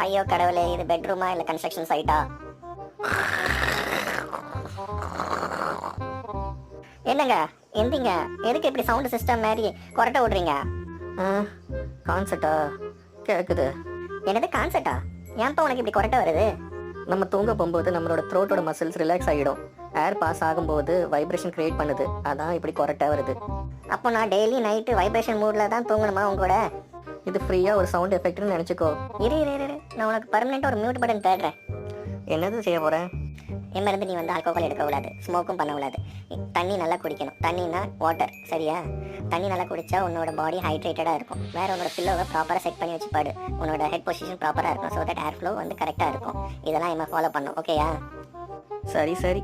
ஐயோ கடவுளே, இது பெட்ரூமா இல்லை கன்ஸ்ட்ரக்ஷன் சைட்டா? என்னங்க எந்திங்க, எதுக்கு இப்படி சவுண்ட் சிஸ்டம் மாதிரி கொரட்டை விடுறீங்க? கான்செப்டா கேட்குது. என்னது கான்செப்டா? ஏன்ப்பா உனக்கு இப்படி கொரட்டை வருது? நம்ம தூங்க போகும்போது நம்மளோட த்ரோட்டோட மசில்ஸ் ரிலாக்ஸ் ஆகிடும். ஏர் பாஸ் ஆகும்போது வைப்ரேஷன் கிரியேட் பண்ணுது, அதான் இப்படி கொரட்டை வருது. அப்போ நான் டெய்லி நைட்டு வைப்ரேஷன் மூடில் தான் தூங்கணுமா உங்களோட? இது ஃப்ரீயாக ஒரு சவுண்ட் எஃபெக்ட்னு நினச்சிக்கோ. இரு இரு இரு, நான் உனக்கு பர்மனெண்ட்டாக ஒரு மியூட் பட்டன் தேடுறேன். என்னது செய்ய போகிறேன்? இருந்து நீ வந்து ஆல்கோஹால் எடுக்கக்கூடாது, ஸ்மோக்கும் பண்ணக்கூடாது. தண்ணி நல்லா குடிக்கணும். தண்ணினா வாட்டர், சரியா? தண்ணி நல்லா குடித்தா உன்னோட பாடி ஹைட்ரேட்டடாக இருக்கும். வேறு உன்னோட பில்லோவை ப்ராப்பராக செட் பண்ணி வச்சு பாடு. உன்னோட ஹெட் பொசிஷன் ப்ராப்பராக இருக்கும். ஸோ தட் ஏர் ஃப்ளோ வந்து கரெக்டாக இருக்கும். இதெல்லாம் ஃபாலோ பண்ணும், ஓகேயா? சரி சரி.